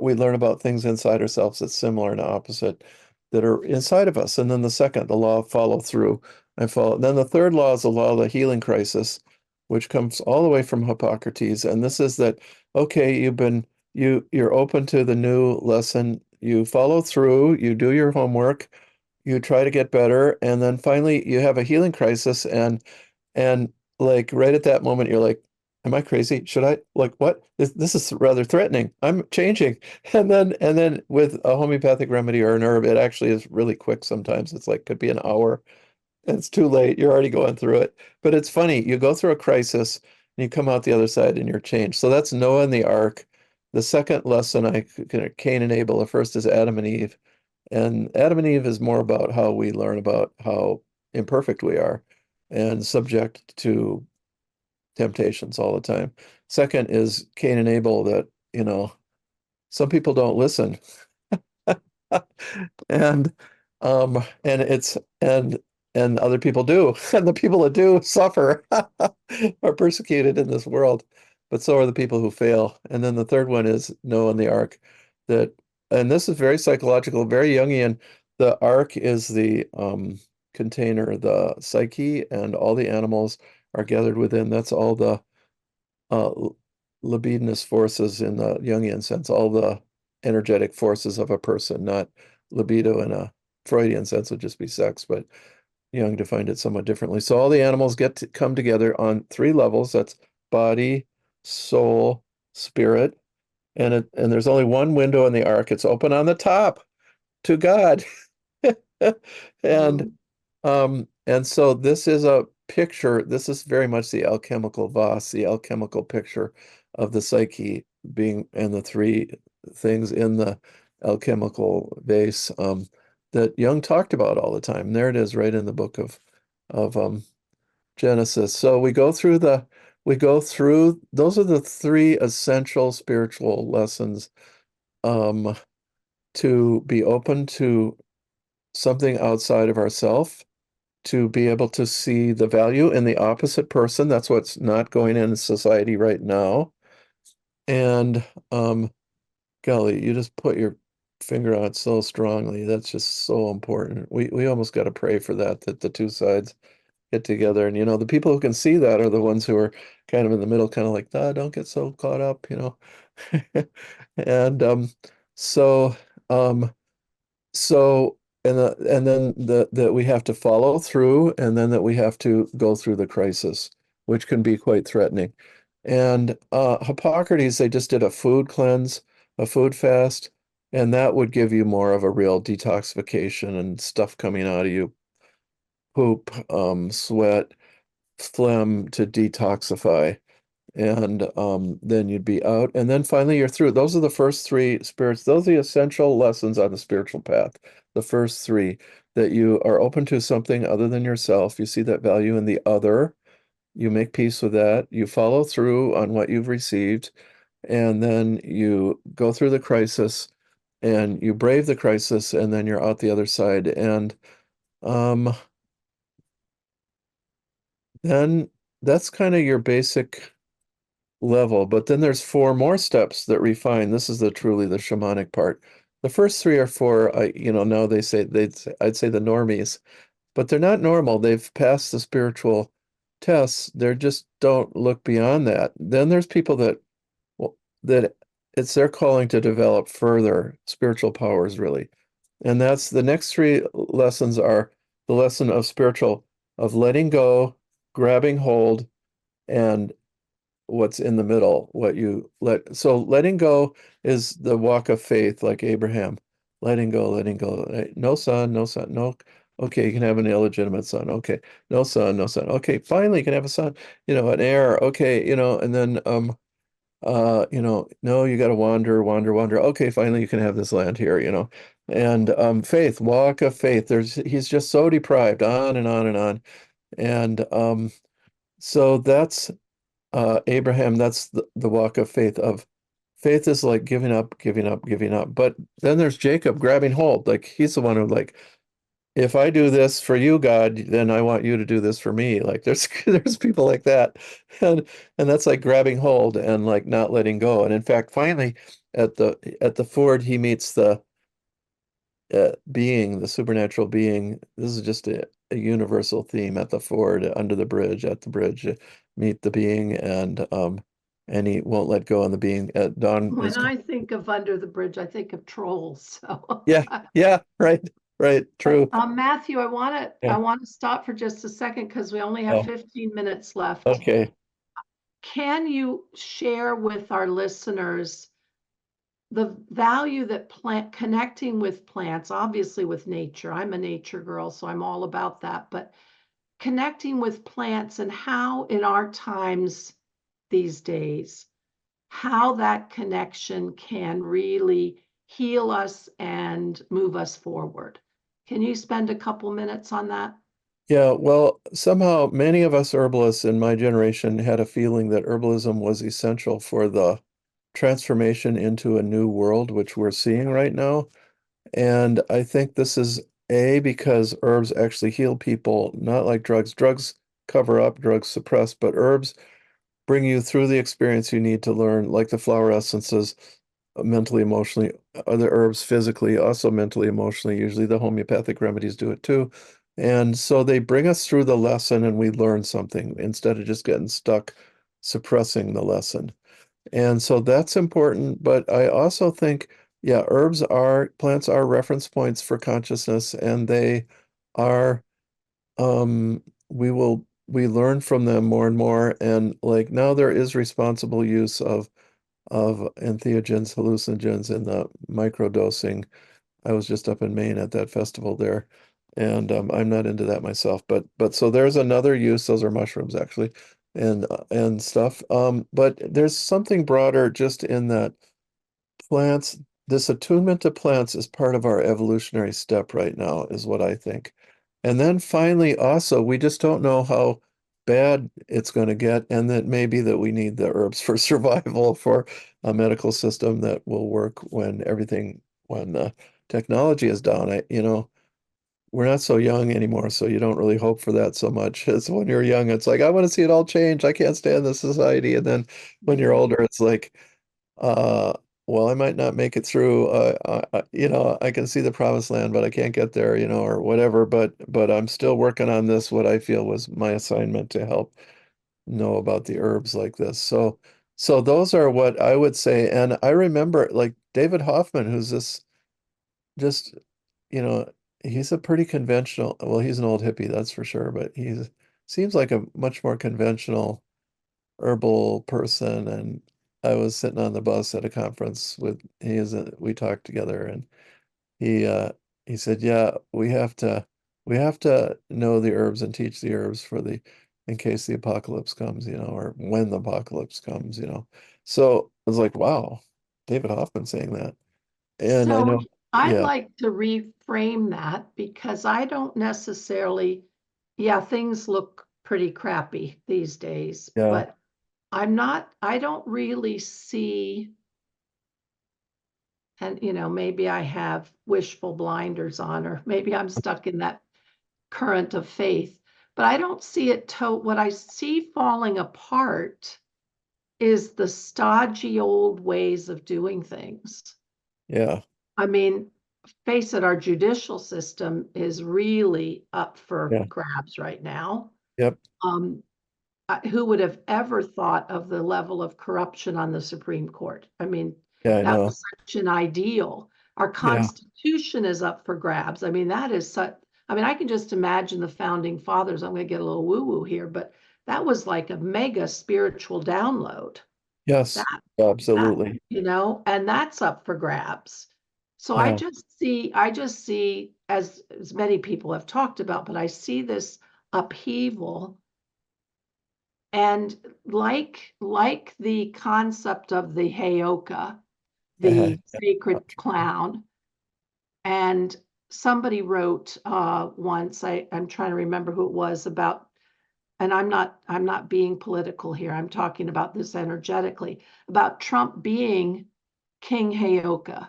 we learn about things inside ourselves that's similar and opposite that are inside of us. And then the second, the law of follow through and follow. And then the third law is the law of the healing crisis, which comes all the way from Hippocrates. And this is that, okay, you're open to the new lesson, you follow through, you do your homework, you try to get better, and then finally you have a healing crisis, and like right at that moment you're like, am I crazy? Should I, like, what? This is rather threatening. I'm changing. And then with a homeopathic remedy or an herb, it actually is really quick sometimes. It's like could be an hour. It's too late. You're already going through it. But it's funny. You go through a crisis and you come out the other side and you're changed. So that's Noah and the Ark. The second lesson, Cain and Abel. The first is Adam and Eve. And Adam and Eve is more about how we learn about how imperfect we are and subject to temptations all the time. Second is Cain and Abel, that, some people don't listen. and and it's and other people do, and the people that do suffer are persecuted in this world, but so are the people who fail. And then the third one is Noah and the ark, that, and this is very psychological, very Jungian. The ark is the container, the psyche, and all the animals are gathered within. That's all the uh, libidinous forces in the Jungian sense, all the energetic forces of a person, not libido in a Freudian sense would just be sex, but Jung defined it somewhat differently. So all the animals get to come together on three levels. That's body, soul, spirit, and there's only one window in the ark. It's open on the top to God. And Mhm. and so this is a picture, this is very much the alchemical vase, the alchemical picture of the psyche being, and the three things in the alchemical vase that Jung talked about all the time. There it is, right in the book of Genesis. So we go through, those are the three essential spiritual lessons, um, to be open to something outside of ourself, to be able to see the value in the opposite person. That's what's not going in society right now. And golly, you just put your finger on it so strongly. That's just so important. We almost got to pray for that, that the two sides get together. And the people who can see that are the ones who are kind of in the middle, kind of like, ah, don't get so caught up. And so um so, and then that we have to follow through, and then that we have to go through the crisis, which can be quite threatening. And Hippocrates, they just did a food cleanse, a food fast, and that would give you more of a real detoxification and stuff coming out of you, poop, sweat, phlegm to detoxify. and then you'd be out, and then finally you're through. Those are the first three spirits. Those are the essential lessons on the spiritual path. The first three, that you are open to something other than yourself. You see that value in the other. You make peace with that. You follow through on what you've received, and then you go through the crisis and you brave the crisis, and then you're out the other side. And um, then that's kind of your basic level. But then there's four more steps that refine. This is the truly the shamanic part. The first three are for, now I'd say the normies, but they're not normal. They've passed the spiritual tests. They just don't look beyond that. Then there's people that it's their calling to develop further spiritual powers, really. And that's the next three lessons are the lesson of of letting go, grabbing hold, and what's in the middle, what you let. So letting go is the walk of faith, like Abraham. Letting go, letting go. No son, no son, no. Okay, you can have an illegitimate son. Okay, no son, no son. Okay, finally you can have a son, an heir. Okay, and then no, you got to wander, wander, wander. Okay, finally you can have this land here, And faith, walk of faith. He's just so deprived, on and on and on. And so that's Abraham, that's the walk of faith. Of faith is like giving up, giving up, giving up. But then there's Jacob grabbing hold. Like he's the one who, like, if I do this for you, God, then I want you to do this for me. Like there's people like that. And that's like grabbing hold and like not letting go. And in fact, finally at the ford, he meets the being, the supernatural being. This is just a universal theme at the ford, under the bridge, at the bridge, meet the being, and he won't let go on the being. Dawn When is, I think of under the bridge, I think of trolls. So, yeah, yeah, right, right, true. Matthew, I want to Yeah. I want to stop for just a second because we only have Oh, 15 minutes left. okay. Can you share with our listeners the value that connecting with plants, obviously with nature? I'm a nature girl, so I'm all about that. But connecting with plants and how in our times these days, how that connection can really heal us and move us forward. Can you spend a couple minutes on that? Yeah, well, somehow many of us herbalists in my generation had a feeling that herbalism was essential for the transformation into a new world, which we're seeing right now. And I think this is because herbs actually heal people, not like drugs. Drugs cover up, drugs suppress, but herbs bring you through the experience you need to learn, like the flower essences, mentally, emotionally, other herbs physically, also mentally, emotionally. Usually the homeopathic remedies do it too. And so they bring us through the lesson and we learn something instead of just getting stuck suppressing the lesson. And so that's important. But I also think, yeah, plants are reference points for consciousness, and they are, we learn from them more and more. And like now there is responsible use of entheogens, hallucinogens in the microdosing. I was just up in Maine at that festival there, and I'm not into that myself. But so there's another use. Those are mushrooms actually, and stuff. But there's something broader just in that plants. This attunement to plants is part of our evolutionary step right now, is what I think. And then finally, also, we just don't know how bad it's going to get, and that maybe that we need the herbs for survival, for a medical system that will work when the technology is down. We're not so young anymore, so you don't really hope for that so much. As when you're young, it's like, I want to see it all change. I can't stand this society. And then when you're older, it's like, uh, well, I might not make it through. I can see the promised land, but I can't get there, or whatever. But I'm still working on this, what I feel was my assignment to help know about the herbs like this. So those are what I would say. And I remember like David Hoffman, who's this just, you know, he's a pretty conventional, well, he's an old hippie, that's for sure, but he seems like a much more conventional herbal person. And I was sitting on the bus at a conference with we talked together, and he uh he said, yeah, we have to know the herbs and teach the herbs for the in case the apocalypse comes, or when the apocalypse comes, So I was like, wow, David Hoffman saying that. And I So know, I'd yeah, like to reframe that because I don't necessarily, yeah, things look pretty crappy these days, yeah, but I don't really see, and maybe I have wishful blinders on, or maybe I'm stuck in that current of faith, but I don't see it what I see falling apart is the stodgy old ways of doing things. yeah, I mean, face it, our judicial system is really up for yeah, grabs right now. yep, Um, who would have ever thought of the level of corruption on the Supreme Court? I mean, yeah, I that know. was such an ideal. Our Yeah, Constitution is up for grabs. I mean, that is such, I mean, I can just imagine the founding fathers. I'm going to get a little woo-woo here, but that was like a mega spiritual download. yes, That that, absolutely. and that's up for grabs. So Yeah, I just see, as many people have talked about, but I see this upheaval, and like the concept of the Heyoka, the sacred clown, and somebody wrote once, I'm trying to remember who it was about, and I'm not being political here. I'm talking about this energetically, about Trump being King Heyoka.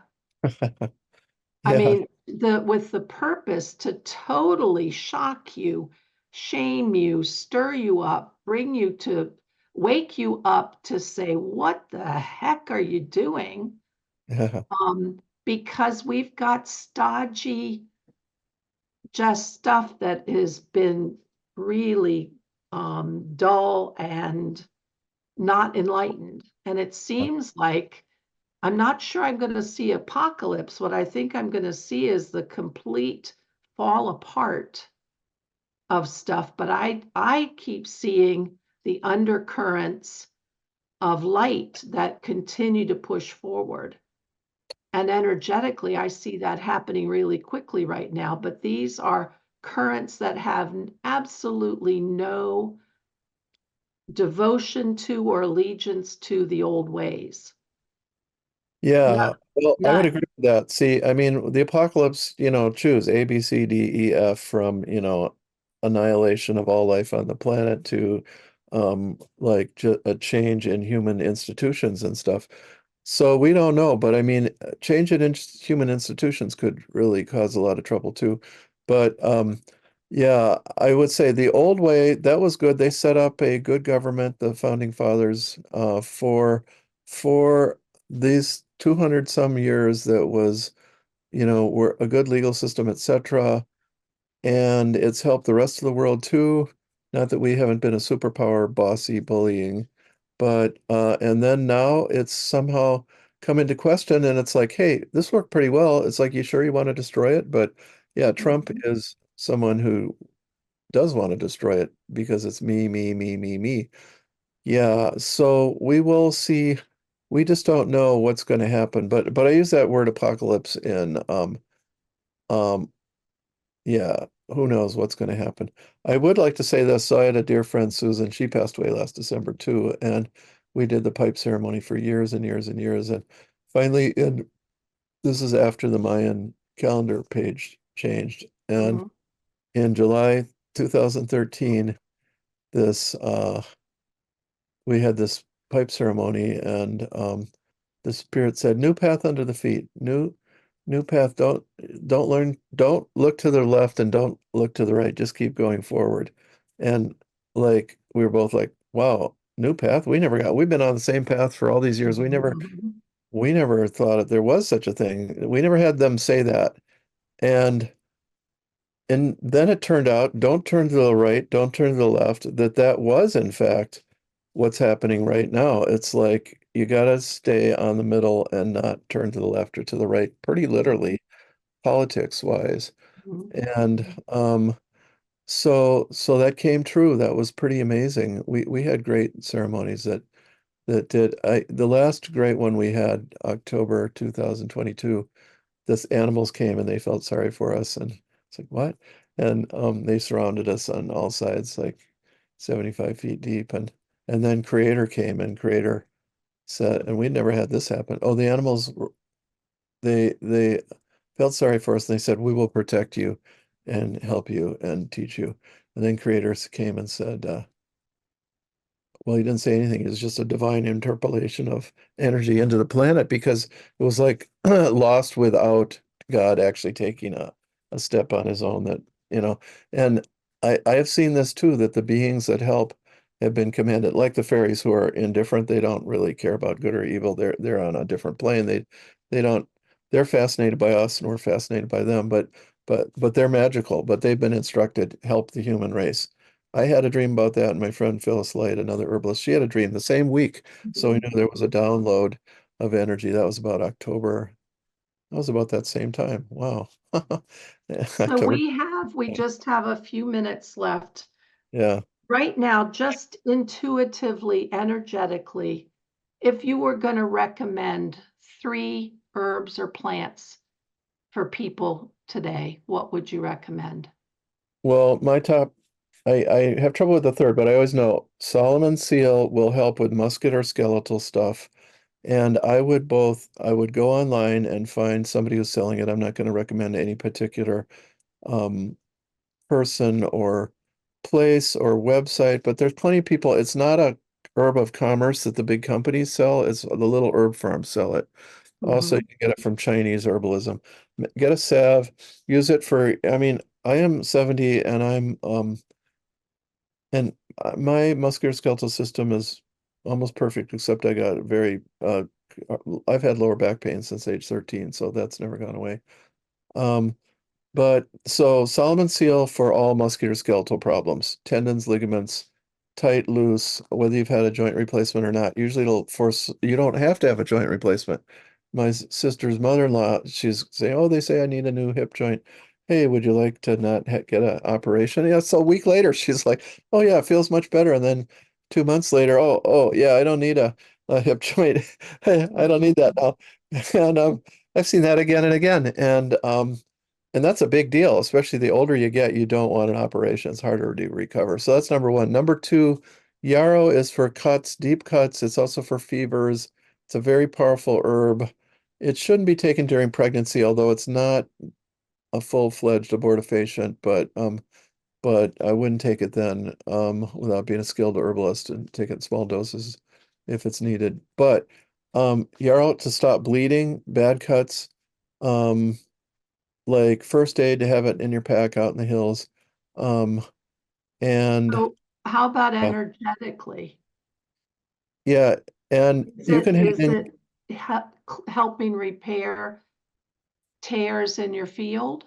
I yeah, mean, with the purpose to totally shock you, shame you, stir you up, wake you up to say, what the heck are you doing? yeah, Because we've got stodgy, just stuff that has been really dull and not enlightened. And it seems like I'm not sure I'm going to see apocalypse. What I think I'm going to see is the complete fall apart of stuff. But I keep seeing the undercurrents of light that continue to push forward. And energetically, I see that happening really quickly right now. But these are currents that have absolutely no devotion to or allegiance to the old ways. None. yeah. Well, I would None. agree with that. See, I mean, the apocalypse, choose A, B, C, D, E, F from, annihilation of all life on the planet to like a change in human institutions and stuff. So we don't know, but I mean, change in human institutions could really cause a lot of trouble too. But yeah, I would say the old way, that was good. They set up a good government, the founding fathers, for these 200 some years that was, were a good legal system, etc. And it's helped the rest of the world too. Not that we haven't been a superpower bossy bullying, but and then now it's somehow come into question and it's like, hey, this worked pretty well. It's like, you sure you want to destroy it? But yeah, Trump Mhm. is someone who does want to destroy it because it's me, me, me, me, me. Yeah, so we will see. We just don't know what's going to happen. But I use that word apocalypse in um yeah, who knows what's going to happen. I would like to say this. So I had a dear friend, Susan. She passed away last December too, and we did the pipe ceremony for years and years and years. And finally, this is after the Mayan calendar page changed. And Mhm. in July 2013, this we had this pipe ceremony, and the spirit said, "New path under the feet, new path. Don't look to the left and don't look to the right. Just keep going forward." And like we were both like, "Wow, new path. We've been on the same path for all these years. Mhm. We never thought that there was such a thing. We never had them say that." And and then it turned out, don't turn to the right, don't turn to the left, that was in fact what's happening right now. It's like you gotta stay on the middle and not turn to the left or to the right, pretty literally, politics wise. Mhm. And so that came true. That was pretty amazing. We had great ceremonies that did. The last great one we had, October 2022, this animals came and they felt sorry for us, and it's like, what? And they surrounded us on all sides, like, 75 feet deep. And then Creator came, and Creator said, and we'd never had this happen. Oh, the animals, they felt sorry for us, and they said, we will protect you and help you and teach you. And then Creators came and said, well, he didn't say anything. It was just a divine interpolation of energy into the planet, because it was like lost without God actually taking a step on his own, that, you know, and I have seen this too, that the beings that help have been commanded, like the fairies, who are indifferent. They don't really care about good or evil. They're on a different plane. They don't, they're fascinated by us, and we're fascinated by them, but they're magical, but they've been instructed, help the human race. I had a dream about that, and my friend Phyllis Light, another herbalist, she had a dream the same week. So we knew there was a download of energy. That was about October. That was about that same time. Wow. So October. we just have a few minutes left. Yeah. Right now, just intuitively, energetically, if you were going to recommend 3 herbs or plants for people today, what would you recommend? Well, my top, I have trouble with the third, but I always know Solomon seal will help with muscular skeletal stuff. And I would go online and find somebody who's selling it. I'm not going to recommend any particular um, person or place or website, but there's plenty of people. It's not a herb of commerce that the big companies sell. It's the little herb farms sell it. Also, you Mhm. can get it from Chinese herbalism. Get a salve, use it for, I mean, I am 70, and my musculoskeletal system is almost perfect, except I got I've had lower back pain since age 13, so that's never gone away. Um, but so Solomon seal for all musculoskeletal problems, tendons, ligaments, tight, loose, whether you've had a joint replacement or not. Usually it'll force, you don't have to have a joint replacement. My sister's mother-in-law, she's saying, oh, they say I need a new hip joint. Hey, would you like to not get an operation? Yeah, so a week later, she's like, oh yeah, it feels much better. And then 2 months later, oh yeah, I don't need a hip joint. I don't need that now. And I've seen that again and again. And that's a big deal, especially the older you get, you don't want an operation. It's harder to recover. So that's number one. Number two, yarrow is for cuts, deep cuts. It's also for fevers. It's a very powerful herb. It shouldn't be taken during pregnancy, although it's not a full-fledged abortifacient, but I wouldn't take it then without being a skilled herbalist, and take it in small doses if it's needed. But yarrow to stop bleeding, bad cuts. Um, like first aid, to have it in your pack out in the hills. Um, and So how about uh, energetically? yeah, and Is you it can hang is it helping repair tears in your field?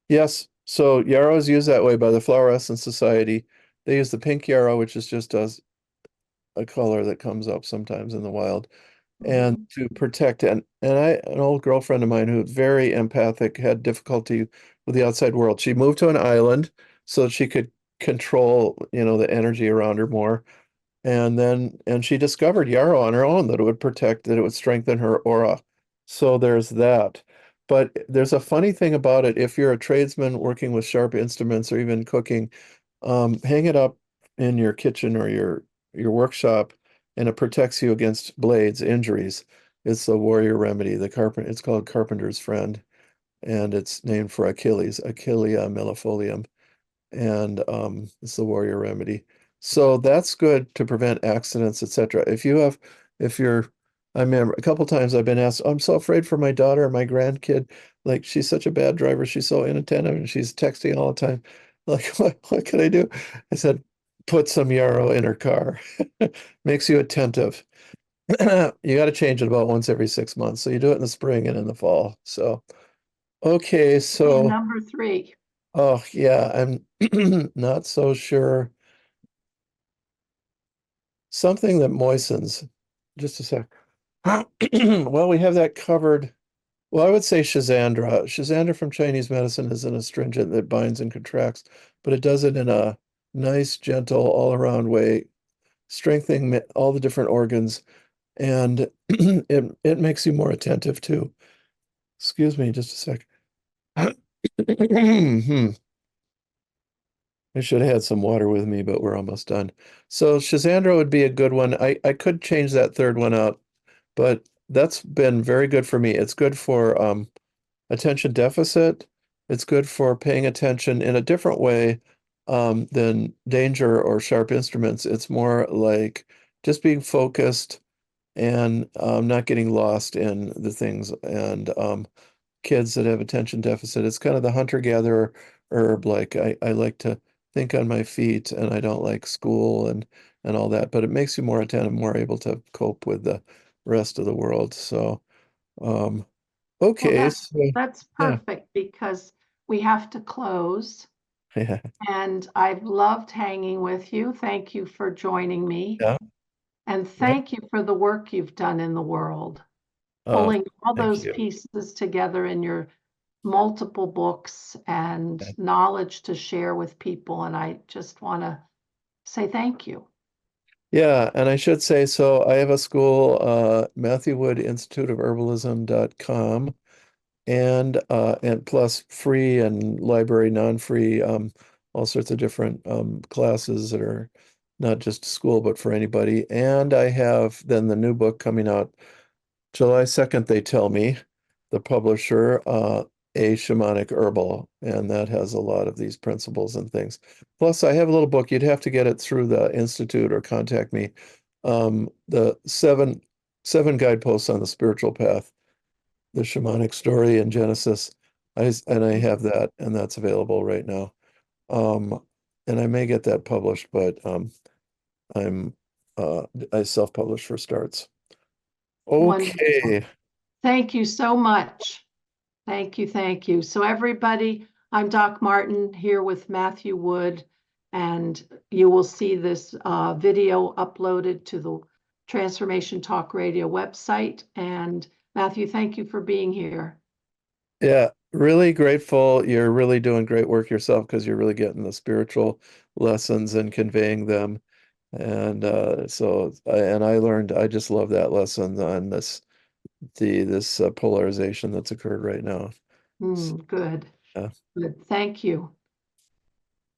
yes. So yarrow is used that way by the Flower Essence Society. They use the pink yarrow, which is just a color that comes up sometimes in the wild, and Mhm. to protect. And an old girlfriend of mine who was very empathic, had difficulty with the outside world. She moved to an island so that she could control, the energy around her more. And she discovered yarrow on her own, that it would protect, that it would strengthen her aura. So there's that. But there's a funny thing about it. If you're a tradesman working with sharp instruments, or even cooking, hang it up in your kitchen or your workshop, and it protects you against blades, injuries. It's a warrior remedy. It's called Carpenter's Friend, and it's named for Achilles, Achillea millefolium, and it's the warrior remedy. So that's good to prevent accidents, etc. If you're, I remember a couple times I've been asked, I'm so afraid for my daughter or my grandkid. Like, she's such a bad driver, she's so inattentive, and she's texting all the time. Like, what can I do? I said, put some yarrow in her car. Makes you attentive. You got to change it about once every 6 months. So you do it in the spring and in the fall. So, okay, And so. number 3. Oh, yeah, I'm not so sure. Something that moistens. Just a sec. Well, we have that covered. Well, I would say Shazandra. Shazandra from Chinese medicine is an astringent that binds and contracts, but it does it in a nice, gentle, all-around way, strengthening all the different organs, and it makes you more attentive too. Excuse me, just a sec. Hmm. I should have had some water with me, but we're almost done. So Shazandra would be a good one. I could change that third one out, but that's been very good for me. It's good for attention deficit. It's good for paying attention in a different way than danger or sharp instruments. It's more like just being focused and not getting lost in the things. And kids that have attention deficit, it's kind of the hunter-gatherer herb. Like I like to think on my feet, and I don't like school and all that. But it makes you more attentive, more able to cope with the rest of the world. So Well, okay, so that's yeah, perfect because we have to close. yeah, And I've loved hanging with you. Thank you for joining me. yeah, And yeah. thank you for the work you've done in the world, Oh, pulling all thank those you. pieces together in your multiple books and Yeah. knowledge to share with people. And I just want to say thank you. Yeah, and I should say, so I have a school, Matthew Wood Institute of Herbalism.com, and plus free and library non-free, all sorts of different classes that are not just school, but for anybody. And I have then the new book coming out July 2nd, they tell me, the publisher, A Shamanic Herbal, and that has a lot of these principles and things. Plus, I have a little book. You'd have to get it through the Institute or contact me. The seven guideposts on the spiritual path, the shamanic story in Genesis. I have that, and that's available right now. Um, and I may get that published, but I'm I self-publish for starts. Wonderful. Okay. Thank you so much. Thank you. Thank you. So, everybody, I'm Doc Martin here with Matthew Wood, and you will see this video uploaded to the Transformation Talk Radio website. And Matthew, thank you for being here. Yeah, really grateful. You're really doing great work yourself because you're really getting the spiritual lessons and conveying them. And and I learned, I just love that lesson on this polarization that's occurred right now. Good. Yeah. Good. Thank you.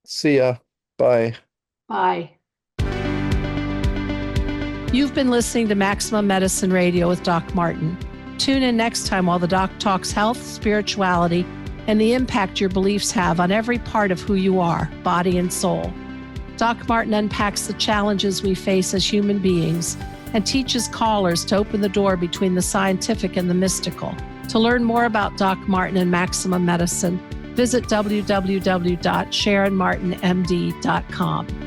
See ya. Bye. Bye. You've been listening to Maximum Medicine Radio with Doc Martin. Tune in next time while the doc talks health, spirituality, and the impact your beliefs have on every part of who you are, body and soul. Doc Martin unpacks the challenges we face as human beings and teaches callers to open the door between the scientific and the mystical. To learn more about Doc Martin and Maximum Medicine, visit www.sharonmartinmd.com.